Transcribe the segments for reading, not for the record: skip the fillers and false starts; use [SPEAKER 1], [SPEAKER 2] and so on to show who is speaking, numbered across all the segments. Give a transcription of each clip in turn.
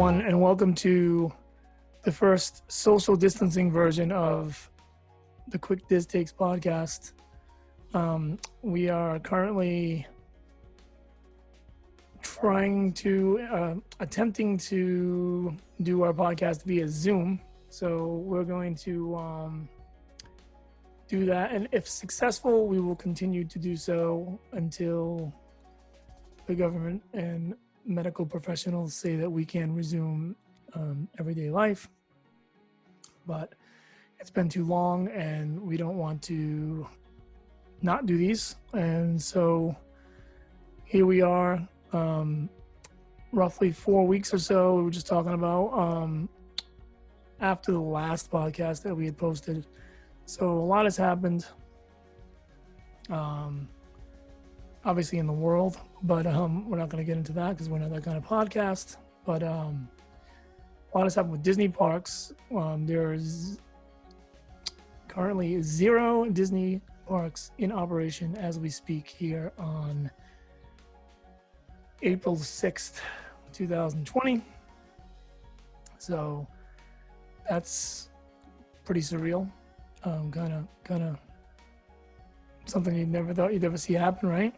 [SPEAKER 1] everyone, and welcome to the first social distancing version of the Quick Diz Takes podcast. We are currently attempting to do our podcast via Zoom. So we're going to do that, and if successful, we will continue to do so until the government and medical professionals say that we can resume everyday life. But it's been too long, and we don't want to not do these. And so here we are, roughly 4 weeks or so. We were just talking about after the last podcast that we had posted. So a lot has happened, obviously in the world, but we're not going to get into that because we're not that kind of podcast. But a lot has happened with Disney parks. There's currently 0 Disney parks in operation as we speak here on April 6th, 2020. So that's pretty surreal. Kind of something you never thought you'd ever see happen, right?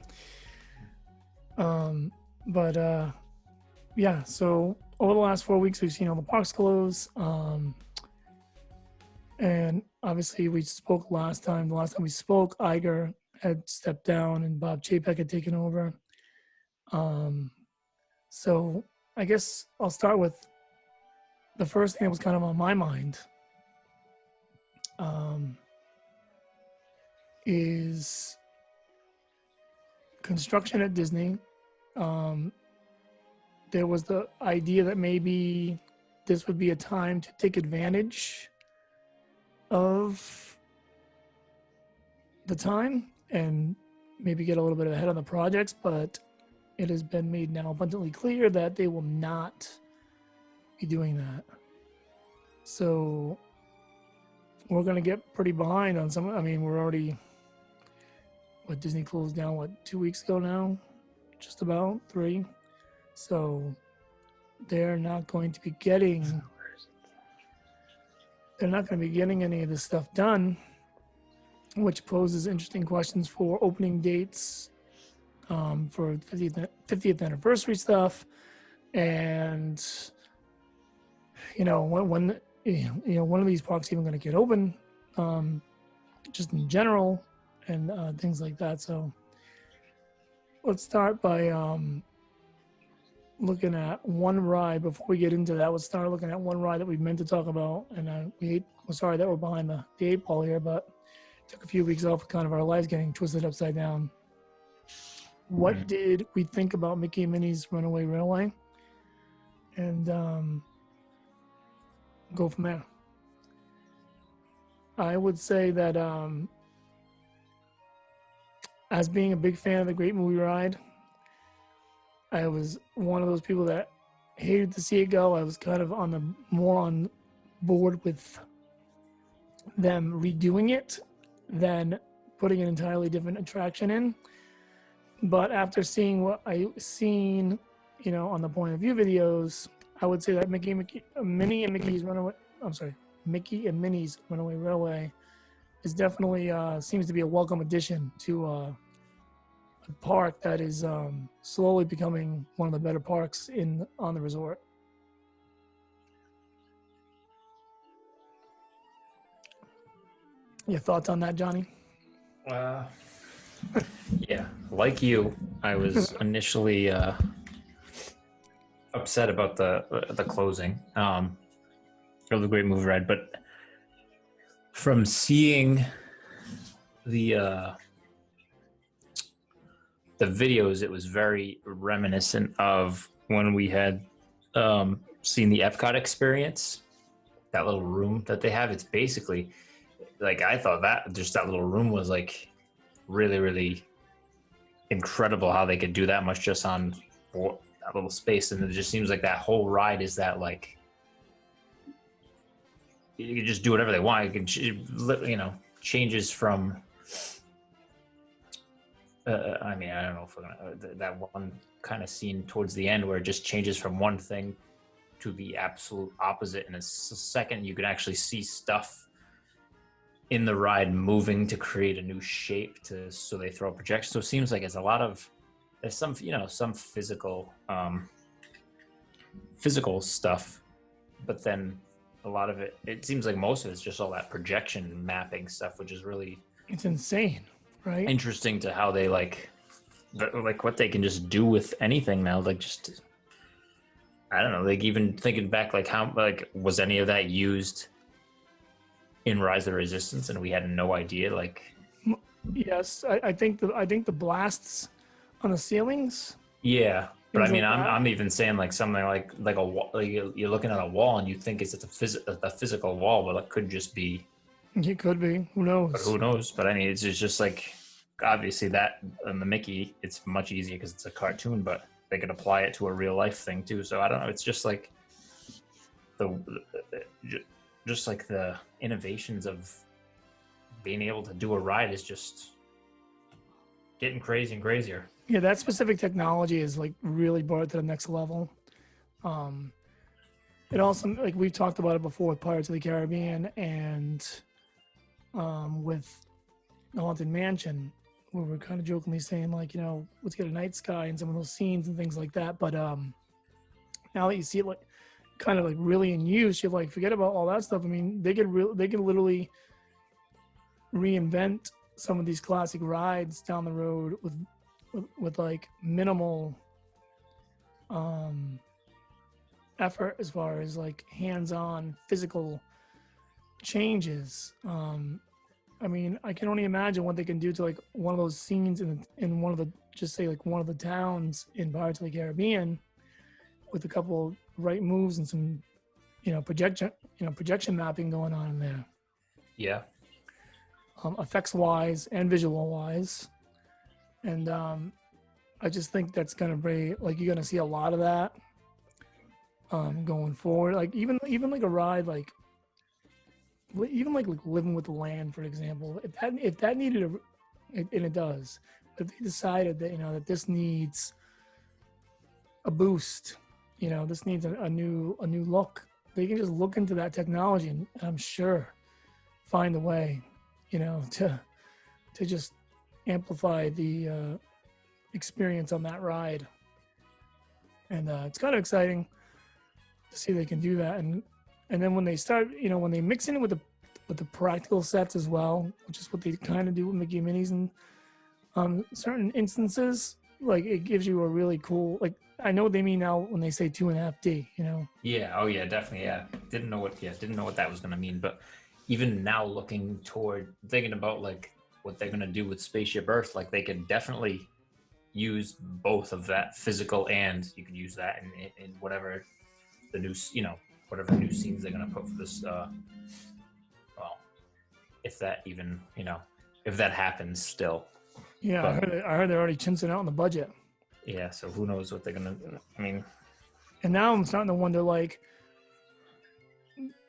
[SPEAKER 1] Yeah, so over the last 4 weeks, we've seen all the parks close. And obviously we spoke last time. The last time we spoke, Iger had stepped down and Bob Chapek had taken over. So I guess I'll start with the first thing that was kind of on my mind. Is construction at Disney. There was the idea that maybe this would be a time to take advantage of the time and maybe get a little bit ahead on the projects, but it has been made now abundantly clear that they will not be doing that. So we're going to get pretty behind on some. I mean, we're already, Disney closed down, 2 weeks ago now? Just about 3. So they're not going to be getting any of this stuff done, which poses interesting questions for opening dates for 50th anniversary stuff. And, when one of these parks even going to get open, just in general, and things like that. So let's start by looking at one ride. Before we get into that, let's start looking at one ride that we meant to talk about. And we're sorry that we're behind the 8 ball here, but took a few weeks off, kind of our lives getting twisted upside down. What did we think about Mickey and Minnie's Runaway Railway? And go from there. I would say that as being a big fan of the Great Movie Ride, I was one of those people that hated to see it go. I was kind of more on board with them redoing it than putting an entirely different attraction in. But after seeing what I've seen, on the point of view videos, I would say that Mickey and Minnie's Runaway Railway is definitely seems to be a welcome addition to a park that is slowly becoming one of the better parks on the resort. Your thoughts on that, Johnny?
[SPEAKER 2] Yeah, like you, I was initially upset about the closing of the Great Movie Ride, but from seeing the videos, it was very reminiscent of when we had seen the Epcot experience, that little room that they have. It's basically like, I thought that little room was like really, really incredible how they could do that much just on that little space. And it just seems like that whole ride is that, like, you can just do whatever they want. You can, changes from I mean, I don't know if we're gonna that one kind of scene towards the end where it just changes from one thing to the absolute opposite in a second. You can actually see stuff in the ride moving to create a new shape so they throw a projection. So it seems like it's a lot of, there's some, some physical stuff, but then a lot of it seems like most of it's just all that projection mapping stuff, which is really,
[SPEAKER 1] it's insane, right?
[SPEAKER 2] interesting to how they like what they can just do with anything now. Like, just, I don't know, like even thinking back, like how, like, was any of that used in Rise of the Resistance and we had no idea? Like,
[SPEAKER 1] Yes, I think the blasts on the ceilings.
[SPEAKER 2] yeah, but I
[SPEAKER 1] Things
[SPEAKER 2] mean,
[SPEAKER 1] like that.
[SPEAKER 2] I'm even saying like something like a wall, like you're looking at a wall and you think it's a physical wall, but it could just be.
[SPEAKER 1] It could be. Who
[SPEAKER 2] But
[SPEAKER 1] knows?
[SPEAKER 2] who knows? But I mean, it's just like, obviously that on the Mickey, it's much easier because it's a cartoon, but they could apply it to a real life thing too. So I don't know. It's just like just like the innovations of being able to do a ride is just getting crazy and crazier.
[SPEAKER 1] Yeah, that specific technology is like really brought it to the next level. It also, like we've talked about it before with Pirates of the Caribbean and with the Haunted Mansion, where we're kind of jokingly saying like, let's get a night sky and some of those scenes and things like that. But now that you see it like kind of like really in use, you're like, forget about all that stuff. I mean, they could literally reinvent some of these classic rides down the road with like minimal effort as far as like hands-on physical changes. I mean, I can only imagine what they can do to like one of those scenes in one of the, just say like one of the towns in Pirates of the Caribbean, with a couple right moves and some projection mapping going on in there.
[SPEAKER 2] Yeah.
[SPEAKER 1] Effects wise and visual wise. And I just think that's gonna be like, you're gonna see a lot of that going forward. Like even like a ride like Living with the Land, for example. If that needed and it does, if they decided that that this needs a boost, this needs a new look, they can just look into that technology and I'm sure find a way, to just amplify the experience on that ride. And it's kind of exciting to see they can do that. And then when they start, when they mix in with the practical sets as well, which is what they kind of do with Mickey and Minnie's and certain instances, like it gives you a really cool, like I know what they mean now when they say 2.5D,
[SPEAKER 2] Yeah. Oh yeah, definitely. Yeah. Didn't know what that was going to mean. But even now looking toward thinking about like what they're going to do with Spaceship Earth, like they could definitely use both of that physical, and you could use that in whatever the new, whatever new scenes they're going to put for this, well, if that even, if that happens still.
[SPEAKER 1] Yeah, but I heard they're already chinsing out on the budget.
[SPEAKER 2] Yeah, so who knows what they're going to, I mean.
[SPEAKER 1] And now I'm starting to wonder, like,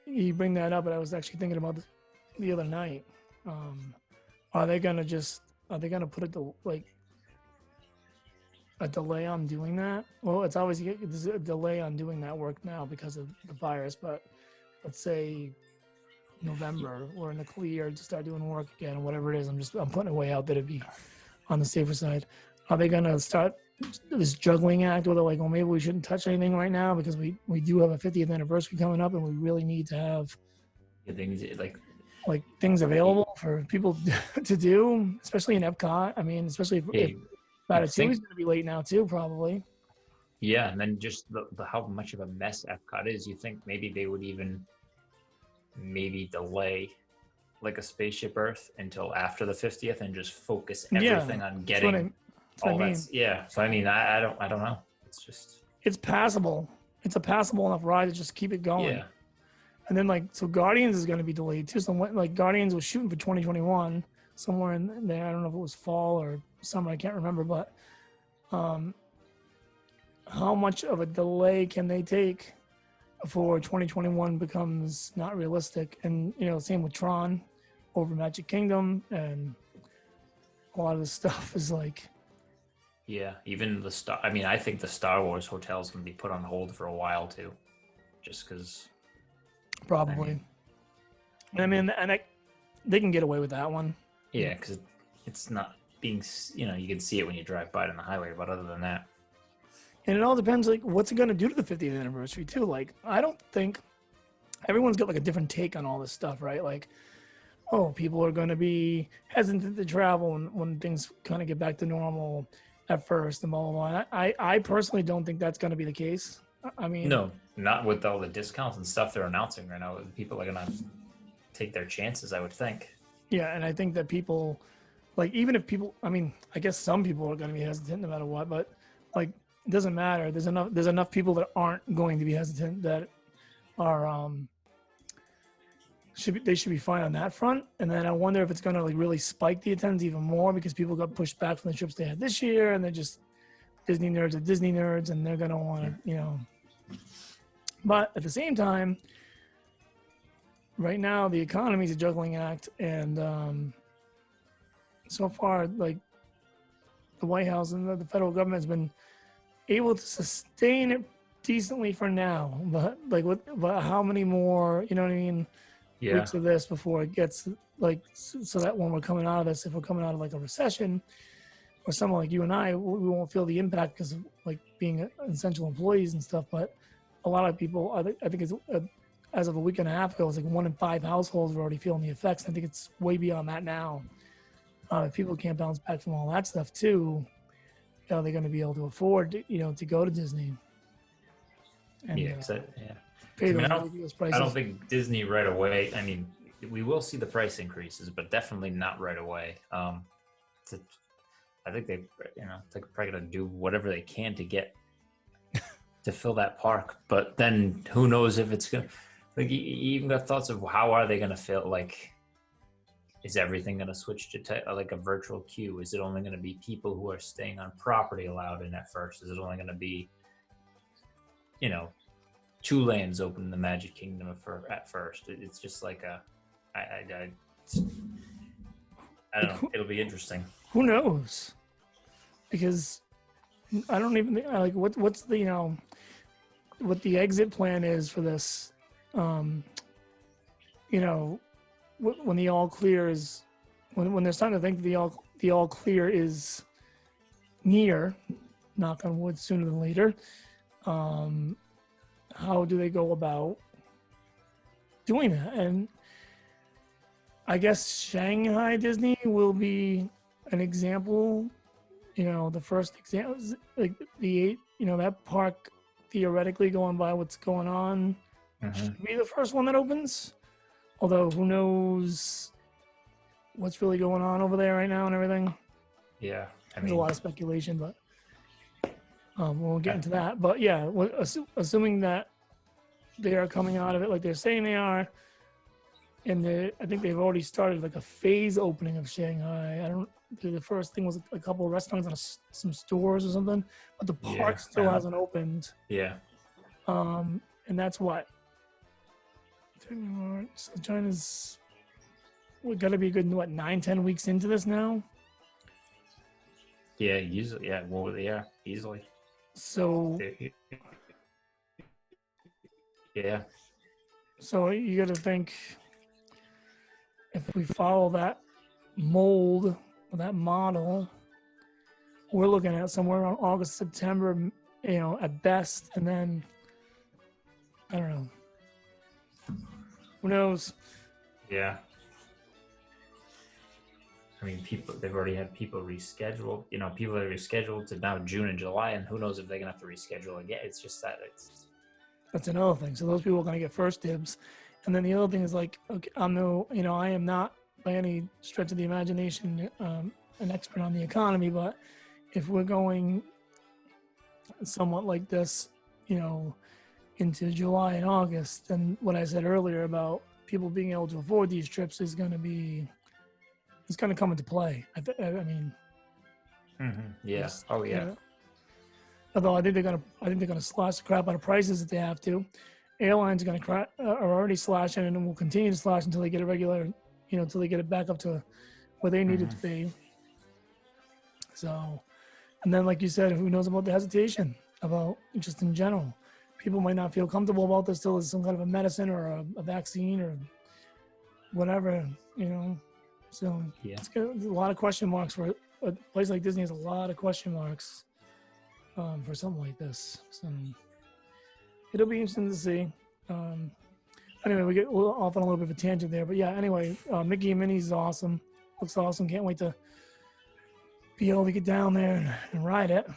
[SPEAKER 1] you bring that up, but I was actually thinking about this the other night. Are they going to put a delay on doing that? Well, there's a delay on doing that work now because of the virus, but let's say November, we're in the clear to start doing work again, or whatever it is. I'm putting it way out there to be on the safer side. Are they going to start this juggling act where they're like, well, maybe we shouldn't touch anything right now because we do have a 50th anniversary coming up and we really need to have
[SPEAKER 2] things
[SPEAKER 1] like things available for people to do, especially in Epcot. I mean, especially if Ratatouille is going to be late now too, probably.
[SPEAKER 2] Yeah, and then just the how much of a mess Epcot is. You think maybe they would even delay like a Spaceship Earth until after the 50th and just focus everything on getting all that. Yeah. So I mean, I don't know. It's
[SPEAKER 1] passable. It's a passable enough ride to just keep it going.
[SPEAKER 2] Yeah.
[SPEAKER 1] And then so Guardians is going to be delayed too. So like Guardians was shooting for 2021 somewhere in there. I don't know if it was fall or summer. I can't remember, but how much of a delay can they take before 2021 becomes not realistic? And same with Tron over Magic Kingdom, and a lot of this stuff is like.
[SPEAKER 2] Yeah, even I think the Star Wars hotel's gonna be put on hold for a while too. just because.
[SPEAKER 1] Probably. They can get away with that one.
[SPEAKER 2] Yeah, because it's not being, you can see it when you drive by it on the highway, but other than that.
[SPEAKER 1] And it all depends, like, what's it going to do to the 50th anniversary, too? Like, I don't think everyone's got, like, a different take on all this stuff, right? Like, oh, people are going to be hesitant to travel when things kind of get back to normal at first and blah, blah, blah. I personally don't think that's going to be the case. I mean...
[SPEAKER 2] No, not with all the discounts and stuff they're announcing right now. People are going to take their chances, I would think.
[SPEAKER 1] Yeah, and I think that people, like, even if people, I mean, I guess some people are going to be hesitant no matter what, but, like, it doesn't matter. There's enough people that aren't going to be hesitant that are they should be fine on that front. And then I wonder if it's going to, like, really spike the attendance even more because people got pushed back from the trips they had this year, and they're just Disney nerds are Disney nerds, and they're going to want to, But at the same time, right now the economy is a juggling act, and so far, like, the White House and the federal government has been able to sustain it decently for now, but but how many more, weeks of this before it gets, like, so that when we're coming out of this, if we're coming out of, like, a recession, or someone like you and I, we won't feel the impact because of, like, being essential employees and stuff. But a lot of people, I think it's as of a week and a half ago, it's like 1 in 5 households are already feeling the effects. I think it's way beyond that now. If people can't bounce back from all that stuff too, they're going to be able to afford, to go to Disney. And, pay those ridiculous prices.
[SPEAKER 2] I don't think Disney right away. I mean, we will see the price increases, but definitely not right away. I think they're probably going to do whatever they can to get to fill that park. But then who knows if it's going to, like, you even got thoughts of how are they going to fill, like, is everything going to switch to like a virtual queue? Is it only going to be people who are staying on property allowed in at first? Is it only going to be, 2 lanes open in the Magic Kingdom at first? It's just like I don't know. It'll be interesting.
[SPEAKER 1] Who knows? Because I don't even think, like, what's the what the exit plan is for this. When the all clear is, when they're starting to think the all clear is near, knock on wood, sooner than later, how do they go about doing that? And I guess Shanghai Disney will be an example, the first example, like that park theoretically, going by what's going on, should be the first one that opens. Although who knows what's really going on over there right now and everything.
[SPEAKER 2] Yeah.
[SPEAKER 1] There's a lot of speculation, but we'll get into that. But yeah, assuming that they are coming out of it like they're saying they are, and I think they've already started, like, a phase opening of Shanghai. The first thing was a couple of restaurants and some stores or something, but the park still hasn't opened.
[SPEAKER 2] Yeah.
[SPEAKER 1] And that's what? So China's, we got to be a good, 9-10 weeks into this now?
[SPEAKER 2] Yeah, usually. Yeah, well, yeah, easily.
[SPEAKER 1] So
[SPEAKER 2] yeah.
[SPEAKER 1] So you got to think, if we follow that mold or that model, we're looking at somewhere around August, September, at best, and then I don't know. Who knows?
[SPEAKER 2] Yeah. I mean, they've already had people rescheduled. People that are rescheduled to now June and July, and who knows if they're going to have to reschedule again. It's just that
[SPEAKER 1] that's another thing. So those people are going to get first dibs. And then the other thing is, like, okay, I am not by any stretch of the imagination an expert on the economy, but if we're going somewhat like this, into July and August, then what I said earlier about people being able to afford these trips is going to come into play. I mean,
[SPEAKER 2] yeah. Oh yeah.
[SPEAKER 1] Although I think they're gonna slash the crap out of prices if they have to. Airlines are already slashing, and will continue to slash until they get until they get it back up to where they need it to be. So, and then, like you said, who knows about the hesitation about just in general? people might not feel comfortable about this till it's some kind of a medicine or a vaccine or whatever, So
[SPEAKER 2] Yeah.
[SPEAKER 1] it's got a lot of question marks for a place like Disney. Has a lot of question marks for something like this. So it'll be interesting to see. Anyway, we get off on a little bit of a tangent there, but yeah. Anyway, Mickey and Minnie's is awesome. Looks awesome. Can't wait to be able to get down there and ride it.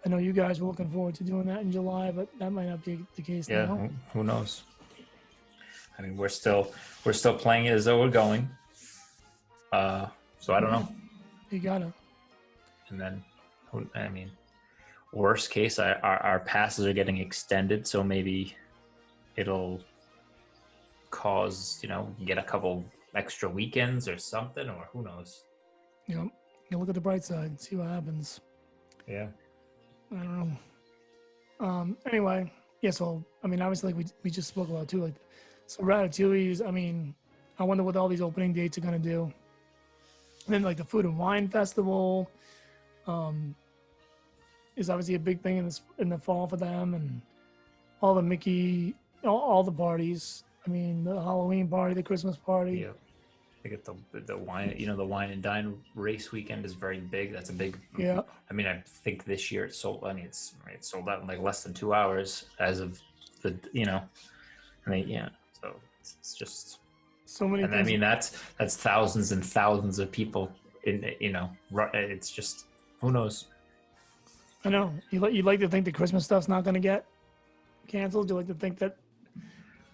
[SPEAKER 1] I know you guys were looking forward to doing that in July, but that might not be the case
[SPEAKER 2] Yeah.
[SPEAKER 1] now.
[SPEAKER 2] Who knows? I mean, we're still playing it as though we're going. So I don't know.
[SPEAKER 1] You gotta.
[SPEAKER 2] And then, worst case, our passes are getting extended, so maybe it'll cause get a couple extra weekends or something, or who knows.
[SPEAKER 1] You look at the bright side, see what happens.
[SPEAKER 2] Yeah.
[SPEAKER 1] I don't know. Anyway, yeah. So obviously, like we just spoke about too. Like, so Ratatouille's. I wonder what all these opening dates are gonna do. And then like the Food and Wine Festival, is obviously a big thing in the fall for them, and all the Mickey, all the parties. The Halloween party, the Christmas party.
[SPEAKER 2] Yeah. They get the wine, the wine and dine race weekend is very big. That's a big.
[SPEAKER 1] Yeah.
[SPEAKER 2] I think this year it's sold. It's sold out in like less than 2 hours as of the. So it's just
[SPEAKER 1] so many.
[SPEAKER 2] And
[SPEAKER 1] things.
[SPEAKER 2] that's thousands and thousands of people in. It's just who knows.
[SPEAKER 1] I know you'd like to think the Christmas stuff's not going to get canceled. You like to think that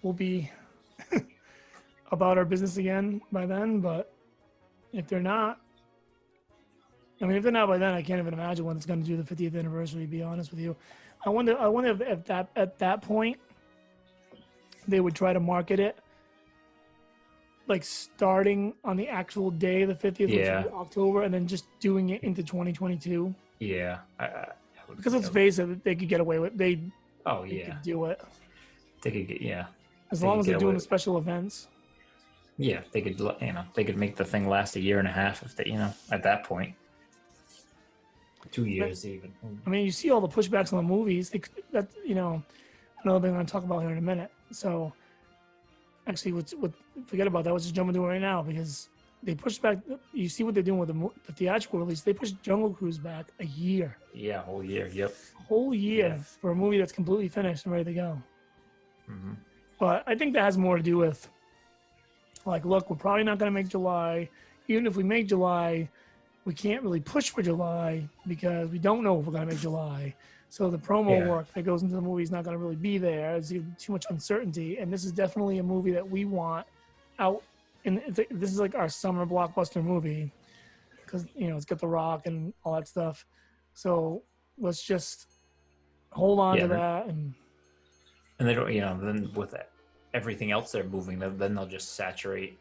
[SPEAKER 1] we'll be about our business again by then, but if they're not, if they're not by then, I can't even imagine when it's going to do the 50th anniversary. To be honest with you, I wonder if that at that point they would try to market it like starting on the actual day of the 50th, which would be October, and then just doing it into 2022.
[SPEAKER 2] Yeah,
[SPEAKER 1] because let's face it, they could get away with they could do it.
[SPEAKER 2] They could get
[SPEAKER 1] as long as they're doing the special events.
[SPEAKER 2] Yeah, they could make the thing last a year and a half if they at that point. 2 years even.
[SPEAKER 1] You see all the pushbacks on the movies. Another thing I'm going to talk about here in a minute. So actually, forget about that. Let's just jump into it right now because they pushed back. You see what they're doing with the theatrical release. They pushed Jungle Cruise back a year.
[SPEAKER 2] Yeah, whole year. Yep.
[SPEAKER 1] Whole year for a movie that's completely finished and ready to go.
[SPEAKER 2] Mm-hmm.
[SPEAKER 1] But I think that has more to do with, like, look, we're probably not going to make July. Even if we make July, we can't really push for July because we don't know if we're going to make July. So the promo work that goes into the movie is not going to really be there. There's too much uncertainty. And this is definitely a movie that we want out. And this is like our summer blockbuster movie because, it's got The Rock and all that stuff. So let's just hold on to that. And
[SPEAKER 2] they don't, then with everything else they're moving, then they'll just saturate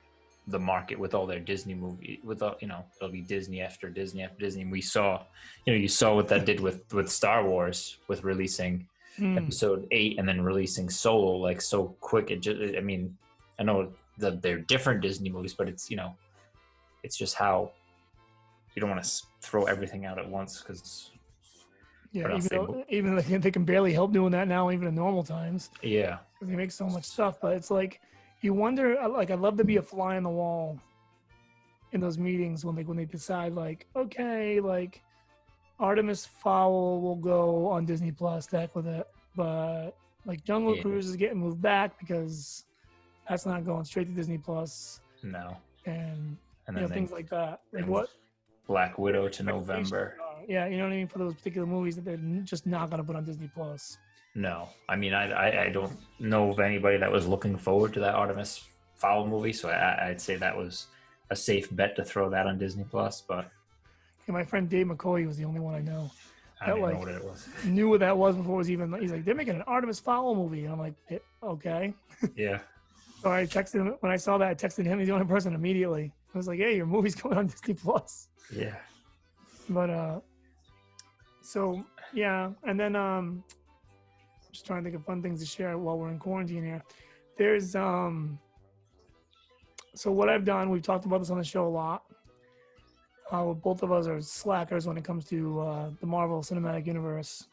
[SPEAKER 2] the market with all their Disney movie. It'll be Disney after Disney after Disney. And we saw, you saw what that did with Star Wars, with releasing Episode 8 and then releasing Solo like so quick. It just, I know that they're different Disney movies, but it's it's just how you don't want to throw everything out at once because.
[SPEAKER 1] Yeah, even they can barely help doing that now, even in normal times.
[SPEAKER 2] Yeah.
[SPEAKER 1] They make so much stuff, but it's like, you wonder, like, I'd love to be a fly on the wall in those meetings when they decide, like, okay, like, Artemis Fowl will go on Disney Plus, heck with it. But, like, Jungle Cruise is getting moved back because that's not going straight to Disney Plus.
[SPEAKER 2] No.
[SPEAKER 1] And then things like that. Like, what?
[SPEAKER 2] Black Widow to November.
[SPEAKER 1] Yeah, you know what I mean? For those particular movies that they're just not going to put on Disney Plus.
[SPEAKER 2] No. I don't know of anybody that was looking forward to that Artemis Fowl movie, so I'd say that was a safe bet to throw that on Disney Plus, but...
[SPEAKER 1] Yeah, my friend Dave McCoy was the only one I know.
[SPEAKER 2] I didn't know what it was.
[SPEAKER 1] Knew what that was before it was even... He's like, they're making an Artemis Fowl movie. And I'm like, okay.
[SPEAKER 2] Yeah.
[SPEAKER 1] So I texted him. When I saw that, I texted him. He's the only person immediately. I was like, hey, your movie's going on Disney Plus.
[SPEAKER 2] Yeah.
[SPEAKER 1] But, so, yeah. And then, just trying to think of fun things to share while we're in quarantine here. There's, so what I've done, we've talked about this on the show a lot. Both of us are slackers when it comes to the Marvel Cinematic Universe.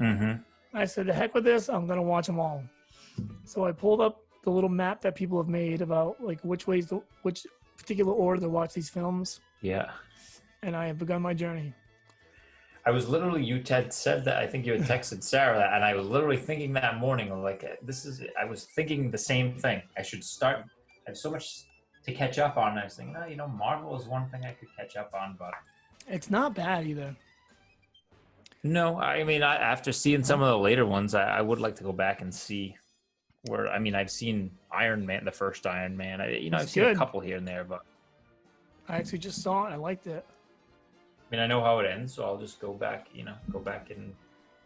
[SPEAKER 2] Mm-hmm.
[SPEAKER 1] I said, the heck with this. I'm going to watch them all. So I pulled up the little map that people have made about like which particular order to watch these films.
[SPEAKER 2] Yeah.
[SPEAKER 1] And I have begun my journey.
[SPEAKER 2] I was literally, you Ted said that, I think you had texted Sarah that, and I was literally thinking that morning, like, I was thinking the same thing. I should start, I have so much to catch up on. I was thinking, oh, Marvel is one thing I could catch up on, but.
[SPEAKER 1] It's not bad either.
[SPEAKER 2] No, I mean, after seeing some of the later ones, I would like to go back and see where, I mean, I've seen Iron Man, the first Iron Man. I've seen a couple here and there, but.
[SPEAKER 1] I actually just saw it. I liked it.
[SPEAKER 2] I mean, I know how it ends, so I'll just go back and.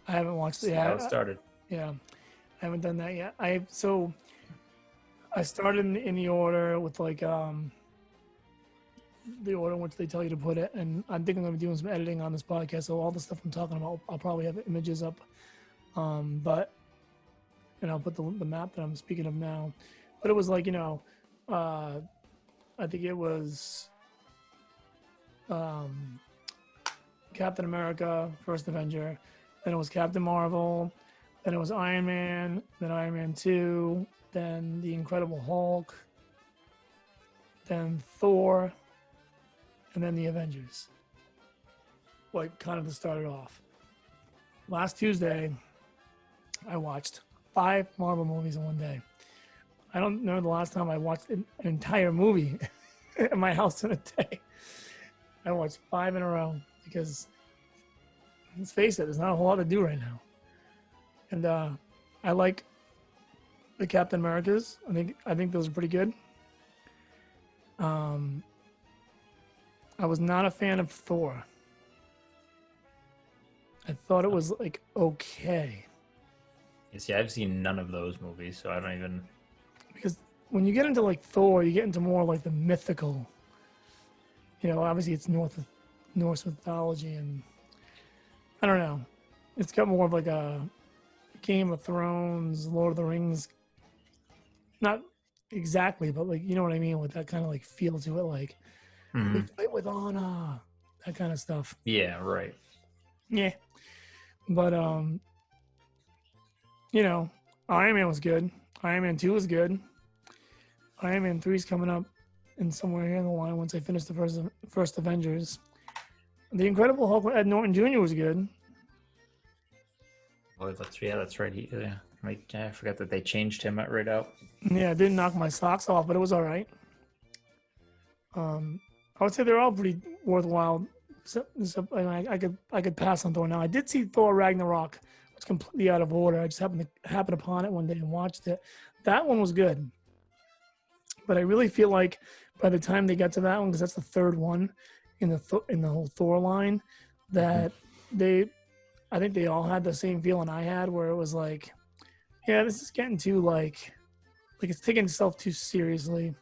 [SPEAKER 1] I haven't watched it yet.
[SPEAKER 2] How it started.
[SPEAKER 1] Yeah, I haven't done that yet. I started in the order with like the order in which they tell you to put it, and I think I'm going to be doing some editing on this podcast. So all the stuff I'm talking about, I'll probably have images up, and I'll put the map that I'm speaking of now. But it was like I think it was. Captain America, First Avenger, then it was Captain Marvel, then it was Iron Man, then Iron Man 2, then The Incredible Hulk, then Thor, and then The Avengers. Like, kind of to start it off. Last Tuesday, I watched 5 Marvel movies in one day. I don't know the last time I watched an entire movie at my house in a day. I watched 5 in a row. Because let's face it, there's not a whole lot to do right now. And I like the Captain Americas. I think those are pretty good. I was not a fan of Thor. I thought it was like okay.
[SPEAKER 2] You see, I've seen none of those movies, so I don't even.
[SPEAKER 1] Because when you get into like Thor, you get into more like the mythical. Obviously it's Norse mythology, and I don't know. It's got more of like a Game of Thrones, Lord of the Rings. Not exactly, but like, you know what I mean, with that kind of like feel to it, like we fight with honor, that kind of stuff.
[SPEAKER 2] Yeah, right.
[SPEAKER 1] Yeah, but Iron Man was good. Iron Man 2 was good. Iron Man 3 is coming up, and somewhere here in the line once I finish the first Avengers. The Incredible Hulk with Ed Norton Jr. was good.
[SPEAKER 2] Oh, that's right. I forgot that they changed him right out.
[SPEAKER 1] Yeah, it didn't knock my socks off, but it was all right. I would say they're all pretty worthwhile. I could pass on Thor now. I did see Thor Ragnarok. It's completely out of order. I just happened upon it one day and watched it. That one was good, but I really feel like by the time they got to that one, because that's the third one in the whole Thor line, that I think they all had the same feeling I had, where it was like, yeah, this is getting too like it's taking itself too seriously.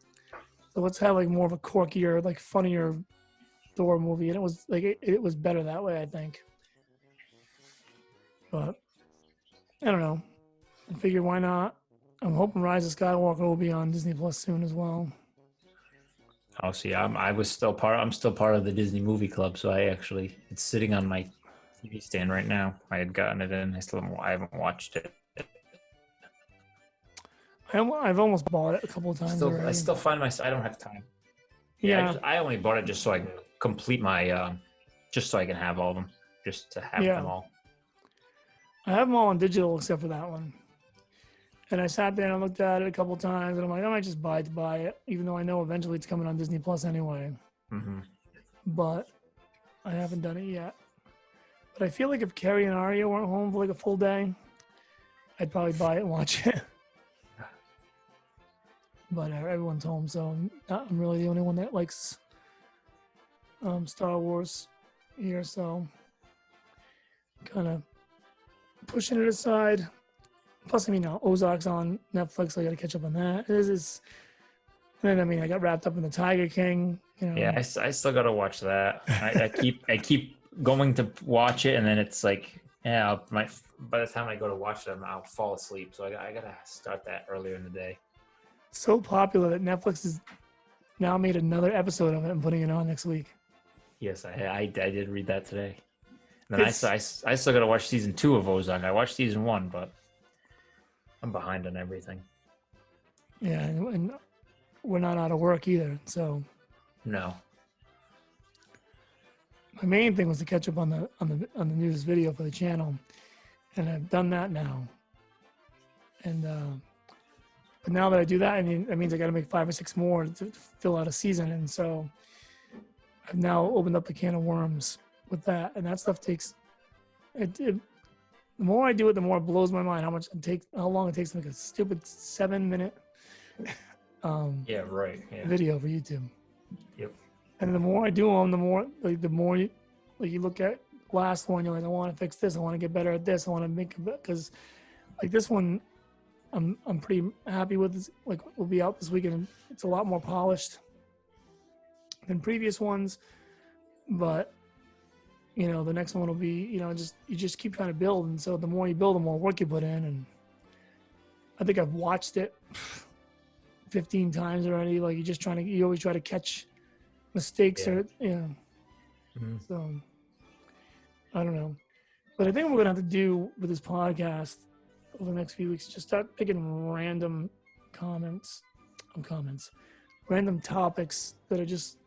[SPEAKER 1] So let's have like more of a quirkier, like funnier Thor movie, and it was like it was better that way, I think. But I don't know. I figured why not. I'm hoping Rise of Skywalker will be on Disney Plus soon as well.
[SPEAKER 2] Oh, see, I'm still part of the Disney Movie Club, so it's sitting on my TV stand right now. I had gotten it in. I haven't watched it.
[SPEAKER 1] I've almost bought it a couple of times already.
[SPEAKER 2] I still find myself, I don't have time.
[SPEAKER 1] Yeah.
[SPEAKER 2] I only bought it just so I can complete my, just so I can have all of them, just to have them all.
[SPEAKER 1] I have them all on digital except for that one. And I sat there and I looked at it a couple of times, and I'm like, I might just buy it, even though I know eventually it's coming on Disney Plus anyway. Mm-hmm. But I haven't done it yet. But I feel like if Carrie and Arya weren't home for like a full day, I'd probably buy it and watch it. But everyone's home, so I'm really the only one that likes Star Wars here, so kind of pushing it aside. Plus, I mean, now Ozark's on Netflix, so I got to catch up on that. And then, I got wrapped up in the Tiger King.
[SPEAKER 2] Yeah, I still got to watch that. I keep going to watch it, and then it's like, by the time I go to watch them, I'll fall asleep. So I got to start that earlier in the day.
[SPEAKER 1] So popular that Netflix has now made another episode of it and putting it on next week.
[SPEAKER 2] Yes, I did read that today. Then I still got to watch season 2 of Ozark. I watched season 1, but I'm behind on everything.
[SPEAKER 1] Yeah, and we're not out of work either. So
[SPEAKER 2] No.
[SPEAKER 1] my main thing was to catch up on the newest video for the channel, and I've done that now. And but now that I do that, I mean that means I got to make 5 or 6 more to fill out a season, and so I've now opened up the can of worms with that, and that stuff takes. The more I do it, the more it blows my mind how long it takes to make a stupid 7-minute video for YouTube.
[SPEAKER 2] Yep.
[SPEAKER 1] And the more I do them, the more you look at the last one, you're like, I want to fix this, I want to get better at this, I want to make it, because like this one, I'm pretty happy with this. Like, we'll be out this weekend. It's a lot more polished than previous ones, but the next one will be, you just keep trying to build, and so the more you build, the more work you put in. And I think I've watched it 15 times already. Like, you always try to catch mistakes, or
[SPEAKER 2] Mm-hmm.
[SPEAKER 1] So I don't know, but I think what we're gonna have to do with this podcast over the next few weeks, just start picking random random topics that are just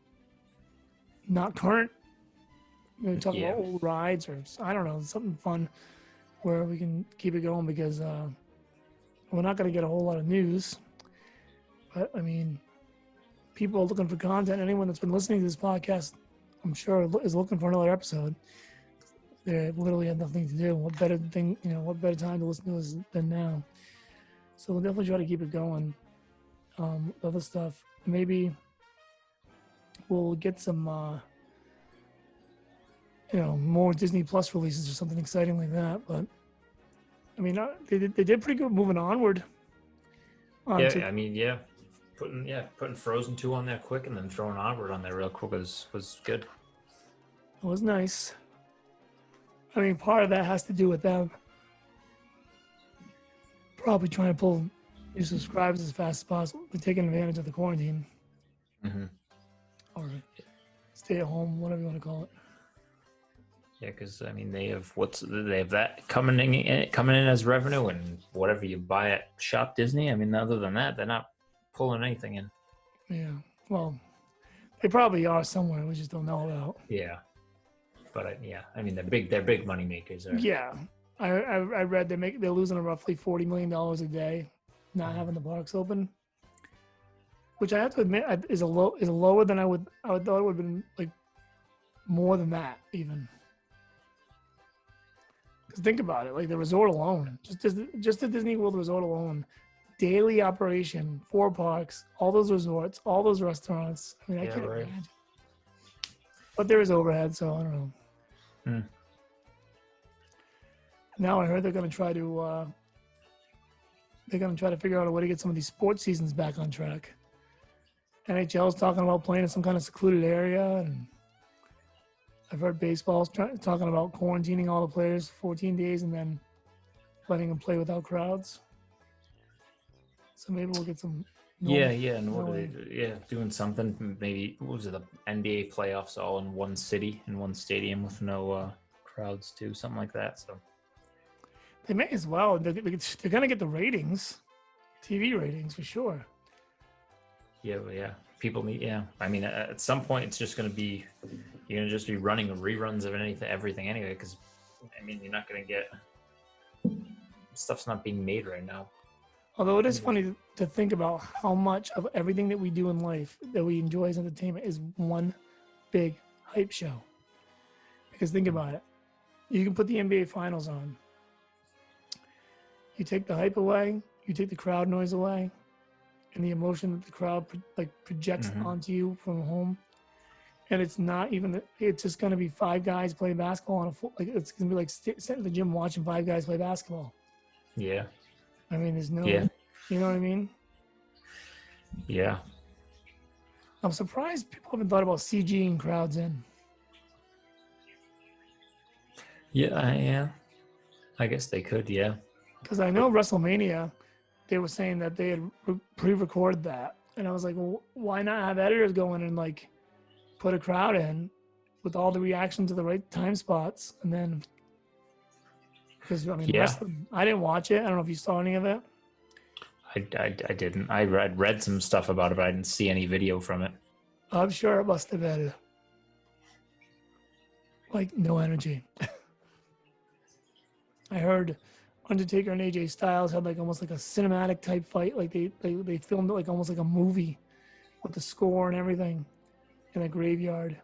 [SPEAKER 1] not current. Talk about old rides, or I don't know, something fun where we can keep it going, because we're not going to get a whole lot of news. But I mean, people are looking for content. Anyone that's been listening to this podcast, I'm sure, is looking for another episode. They literally have nothing to do. What better time to listen to us than now? So we'll definitely try to keep it going. Other stuff, maybe we'll get some, more Disney Plus releases or something exciting like that. But I mean, they did pretty good moving onward.
[SPEAKER 2] Putting Frozen 2 on there quick and then throwing Onward on there real quick was good.
[SPEAKER 1] It was nice. I mean, part of that has to do with them probably trying to pull new subscribers as fast as possible, but taking advantage of the quarantine.
[SPEAKER 2] Mm-hmm.
[SPEAKER 1] Or stay at home, whatever you want to call it.
[SPEAKER 2] Yeah, because I mean, they have that coming in as revenue, and whatever you buy at Shop Disney. I mean, other than that, they're not pulling anything in.
[SPEAKER 1] Yeah, well, they probably are somewhere. We just don't know about.
[SPEAKER 2] Yeah, but I mean, they're big money makers.
[SPEAKER 1] Yeah, I read they're losing roughly $40 million a day, not having the parks open, which I have to admit is lower than I would thought it would have been, like more than that even. Because think about it, like the resort alone, just the Disney World resort alone, daily operation, 4 parks, all those resorts, all those restaurants. I mean, I can't imagine. But there is overhead, so I don't know.
[SPEAKER 2] Hmm.
[SPEAKER 1] Now I heard they're going to try to figure out a way to get some of these sports seasons back on track. NHL's talking about playing in some kind of secluded area, and I've heard baseball's talking about quarantining all the players for 14 days and then letting them play without crowds. So maybe we'll get some.
[SPEAKER 2] Doing something. Maybe what was it, the NBA playoffs all in one city, in one stadium with no crowds too, something like that. So
[SPEAKER 1] they may as well. They're gonna get the ratings, TV ratings for sure.
[SPEAKER 2] Yeah. People need. Yeah, I mean, at some point, it's just gonna be. You're gonna just be running reruns of everything anyway, because I mean, you're not gonna get. Stuff's not being made right now.
[SPEAKER 1] Although it is funny to think about how much of everything that we do in life that we enjoy as entertainment is one big hype show. Because think about it. You can put the NBA Finals on. You take the hype away, you take the crowd noise away, and the emotion that the crowd projects onto you from home. And it's not even, it's just going to be 5 guys playing basketball on it's going to be like sitting in the gym watching 5 guys play basketball.
[SPEAKER 2] Yeah.
[SPEAKER 1] I mean, there's no, you know what I mean?
[SPEAKER 2] Yeah.
[SPEAKER 1] I'm surprised people haven't thought about CGing crowds in.
[SPEAKER 2] Yeah. I guess they could, yeah.
[SPEAKER 1] Because I know WrestleMania, they were saying that they had pre-recorded that. And I was like, well, why not have editors go in and like put a crowd in with all the reactions to the right time spots, and then because I mean,
[SPEAKER 2] Yeah,
[SPEAKER 1] wrestling. I didn't watch it. I don't know if you saw any of it.
[SPEAKER 2] I didn't. I read some stuff about it, but I didn't see any video from it.
[SPEAKER 1] I'm sure it must have been like no energy. I heard Undertaker and AJ Styles had like almost like a cinematic type fight. Like they filmed it like almost like a movie with the score and everything in a graveyard.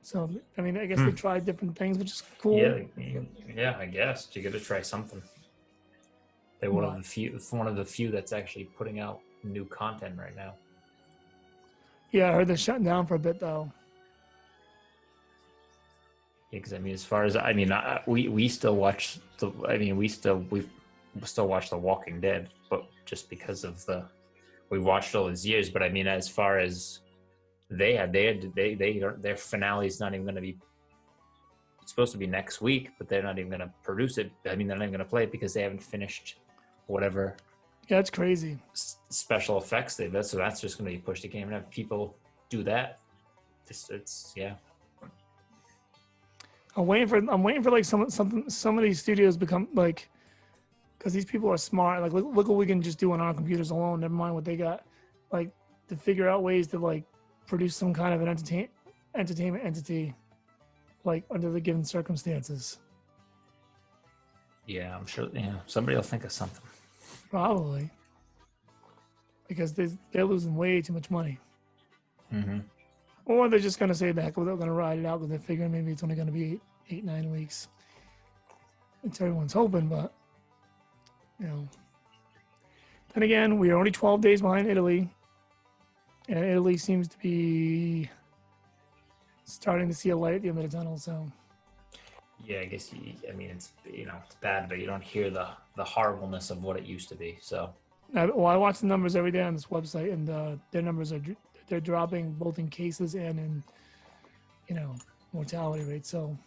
[SPEAKER 1] So I mean, I guess they tried different things, which is cool.
[SPEAKER 2] Yeah. I guess you got to try something. They're one of the few that's actually putting out new content right now.
[SPEAKER 1] Yeah, I heard they're shutting down for a bit though.
[SPEAKER 2] Yeah, because I mean, as far as I mean, we still watch the. I mean, we still watch The Walking Dead, but just because of we watched all these years. But I mean, as far as their finale is not even going to be. It's supposed to be next week, but they're not even going to produce it. I mean, they're not even going to play it because they haven't finished whatever.
[SPEAKER 1] Yeah, it's crazy.
[SPEAKER 2] Special effects they've done, so that's just going to be pushed. You can't even have people do that. It's yeah.
[SPEAKER 1] I'm waiting for like some of these studios become like, because these people are smart. Like look what we can just do on our computers alone. Never mind what they got. Like to figure out ways to like produce some kind of an entertainment entity, like under the given circumstances.
[SPEAKER 2] Yeah, I'm sure. Yeah, somebody will think of something.
[SPEAKER 1] Probably. Because they're losing way too much money.
[SPEAKER 2] Mm-hmm.
[SPEAKER 1] Or they're just going to say that they're going to ride it out because they're figuring maybe it's only going to be 8-9 weeks. It's everyone's hoping, but, you know. Then again, we are only 12 days behind Italy. And Italy seems to be starting to see a light at the end of the tunnel, so.
[SPEAKER 2] Yeah, I guess I mean, it's it's bad, but you don't hear the horribleness of what it used to be. So.
[SPEAKER 1] I watch the numbers every day on this website, and their numbers they're dropping both in cases and in mortality rate. So.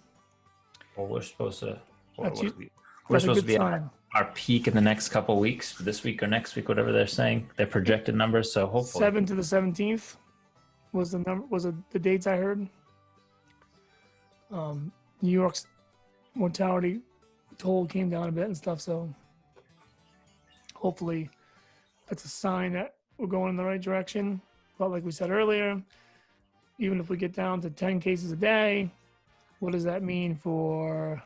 [SPEAKER 2] Well, we're supposed to.
[SPEAKER 1] We're
[SPEAKER 2] supposed to be at our peak in the next couple of weeks, this week or next week, whatever they're saying. Their projected numbers. So hopefully.
[SPEAKER 1] 7 to the 17th was the number. Was the dates I heard. New York's mortality toll came down a bit and stuff. So. Hopefully, that's a sign that we're going in the right direction. But like we said earlier, even if we get down to 10 cases a day, what does that mean for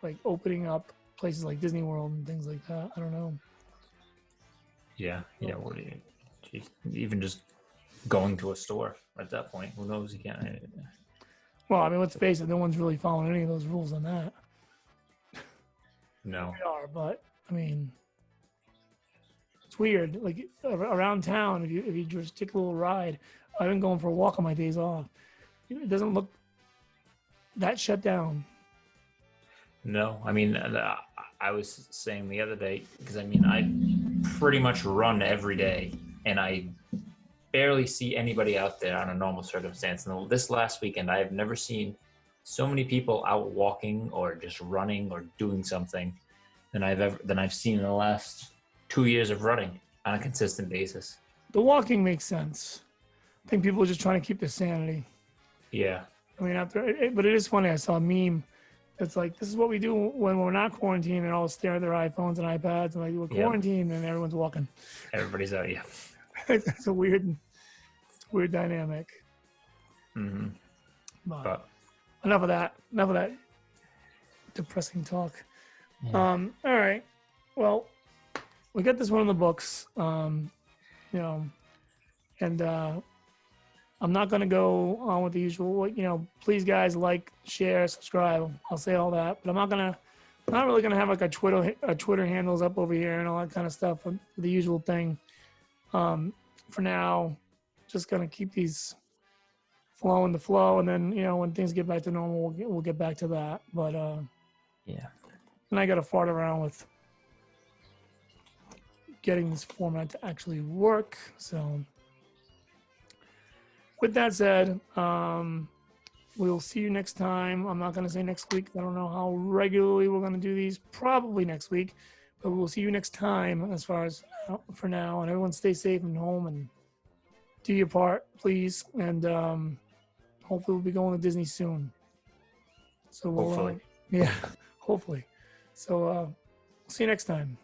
[SPEAKER 1] like opening up places like Disney World and things like that? I don't know.
[SPEAKER 2] Yeah. What do you, even just going to a store at that point? Who knows? You can't.
[SPEAKER 1] Well, I mean, let's face it. No one's really following any of those rules on that.
[SPEAKER 2] No.
[SPEAKER 1] We are, but I mean. Weird, like around town, if you just take a little ride. I've been going for a walk on my days off. It doesn't look that shut down.
[SPEAKER 2] No, I mean, I was saying the other day, because I mean, I pretty much run every day, and I barely see anybody out there on a normal circumstance. And this last weekend, I have never seen so many people out walking or just running or doing something than I've seen in the last 2 years of running on a consistent basis.
[SPEAKER 1] The walking makes sense. I think people are just trying to keep their sanity.
[SPEAKER 2] Yeah.
[SPEAKER 1] I mean, but it is funny. I saw a meme that's like, this is what we do when we're not quarantined, and all stare at their iPhones and iPads, and like we're quarantined and everyone's walking.
[SPEAKER 2] Everybody's out, yeah.
[SPEAKER 1] It's a weird dynamic.
[SPEAKER 2] Mm-hmm.
[SPEAKER 1] But enough of that depressing talk.
[SPEAKER 2] Yeah.
[SPEAKER 1] All right. Well, we got this one in the books, and I'm not going to go on with the usual, please guys, like, share, subscribe. I'll say all that, but I'm not really going to have like a Twitter handles up over here and all that kind of stuff, the usual thing. For now, just going to keep these flowing the flow. And then, when things get back to normal, we'll get back to that. But,
[SPEAKER 2] yeah.
[SPEAKER 1] And I got to fart around with getting this format to actually work. So with that said, we'll see you next time. I'm not going to say next week. I don't know how regularly we're going to do these. Probably next week, but we'll see you next time. As far as for now, and everyone stay safe and home and do your part, please. And hopefully we'll be going to Disney soon. So we'll,
[SPEAKER 2] Hopefully.
[SPEAKER 1] yeah, hopefully. So see you next time.